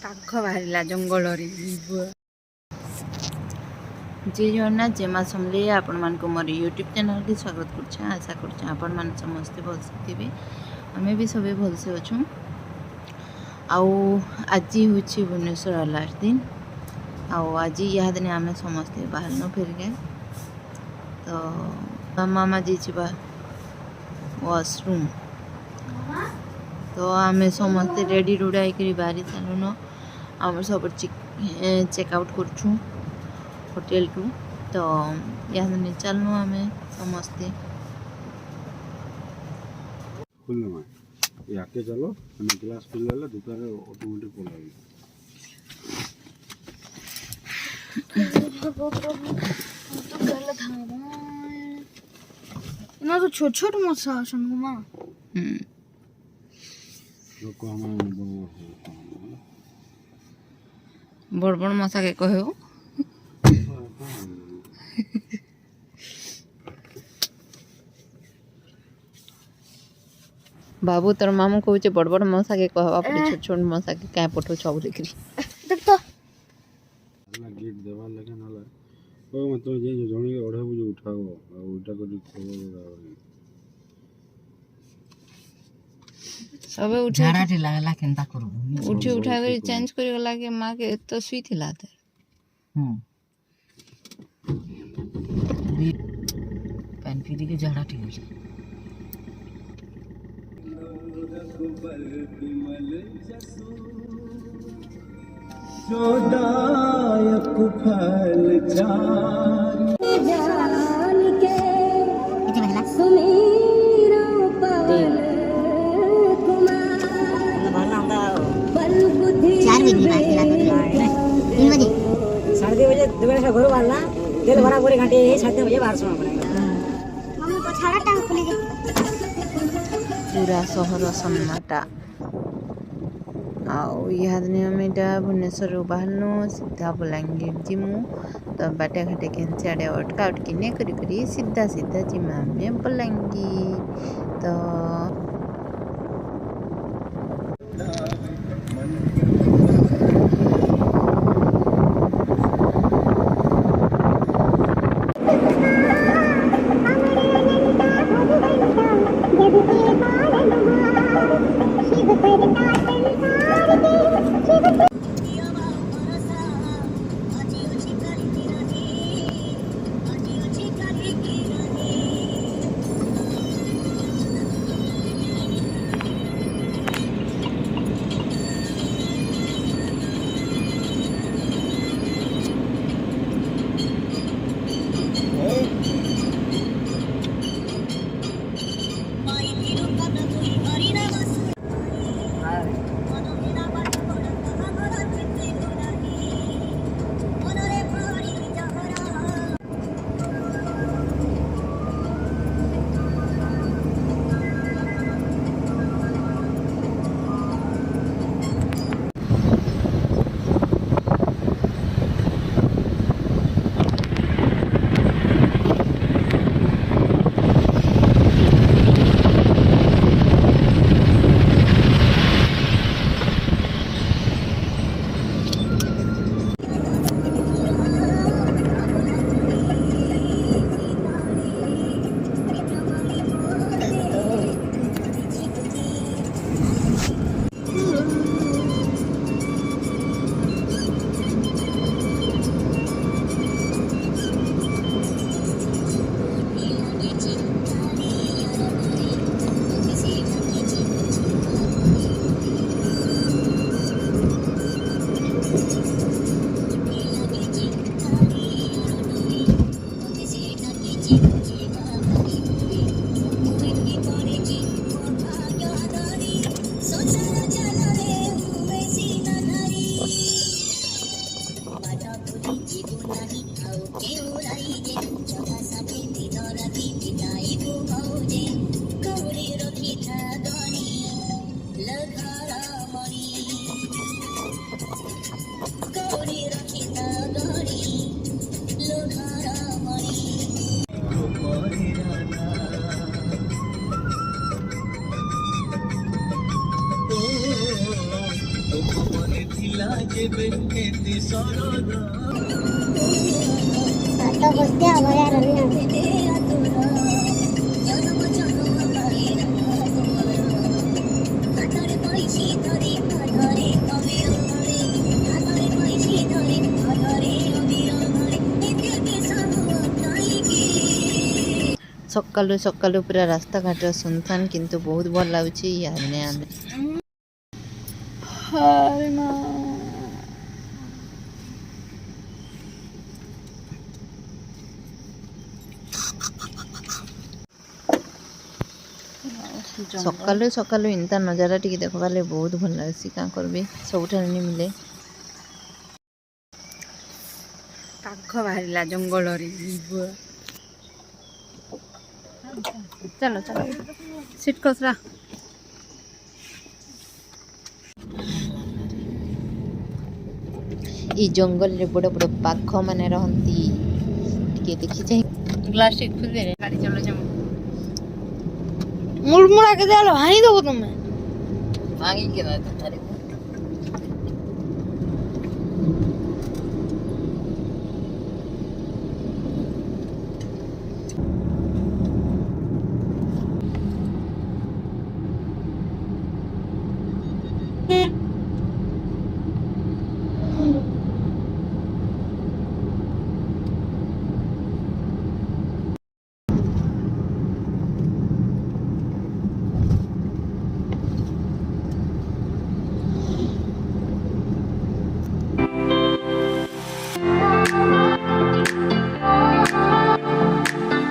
काख बाहर जंगल जय जगन्नाथ जय माँ समले आपण मान को मोर यूट्यूब चैनल की स्वागत कर आशा कर आपण मान समस्ते भलसे थे आम भी सब भलसे अच्छू आज हूँ भुवनेश्वर लास्ट दिन आज यह दिन आम समस्ते बाहर न फिर गए तो मामा जी वॉशरूम तो आम समस्ते रेडी रुड़ा कर बाहरी सारूँ आम सब चेकआउट कर होटेल टू तो यहाँ चलनु आम समस्ते याके चलो ग्लास खुल गला दुकान ऑटोमेटिक पलागी ना तो छोट छोट मसा आसन मां लोग हम बड़ बड़ मसा के कहू बाबू तोर मामू कहूचे बड़ बड़ मसा के कहवा पड़े छोट छोट मसा के क्या पठो छ बोले करी देख तो अल्लाह गेट देवा लगे ना ओ मत जे जणी के ओढ़ा बुझ उठाओ आ उल्टा कर खबर सब उठा झाराटी लागला केनता करू उठी उठा कर चेंज कर गला के मां के तो सुई थिला त पेन पीरी के झाराटी हो जाए जोदायक फल जान के सुमेरा पवन कुमार बल बुद्धि 4 बजे 3 बजे 2 बजे घर वाला तेल भरा पूरे घंटे 7 बजे बाहर सोना पड़ेगा मम्मी को छाड़ा टांग खुले पूरा सहर सन्नाटा आमेटा भुवनेश्वर बाहरनु सीधा बलांगीर जिमु तो बाटे घाटे केनसे आड़े अटका अटकी नहीं करी सीधा सीधा जिमा में बलांगीर तो ସାତ ବସ୍ତିଆ ଭଳିଆ ରହିଲା ସକାଳୁ ସକାଳୁ ପୁରା ରାସ୍ତାଘାଟ ସୁନସାନ କିନ୍ତୁ ବହୁତ ଭଲ ଲାଗୁଛି ୟାନେ ଆମେ ସକାଳୁ ସକାଳୁ ଇନ୍ତା ନଜାରା ଟିକେ ଦେଖବାଲେ ବହୁତ ଭଲ ଲାଗୁଛି କାଁ କରିବି ସବୁଠାରୁ ନି ମିଲେ କାଠ ବାହାରିଲା ଜଙ୍ଗଲରେ ଚାଲ ଚାଲ ସିଟ୍ କସରା এই জঙ্গলের বড় বড় বাঘ মানে রহନ୍ତି ଟିକେ ଦେଖି ଚାହିଁ ଗ୍ଲାସ୍ ଟିକେ ଖୋଲି ଦେ ଗାଡ଼ି ଚଲ ଯାମ मुड़मुड़ा के दे हानी दो तुम्हें भागी के ना तारे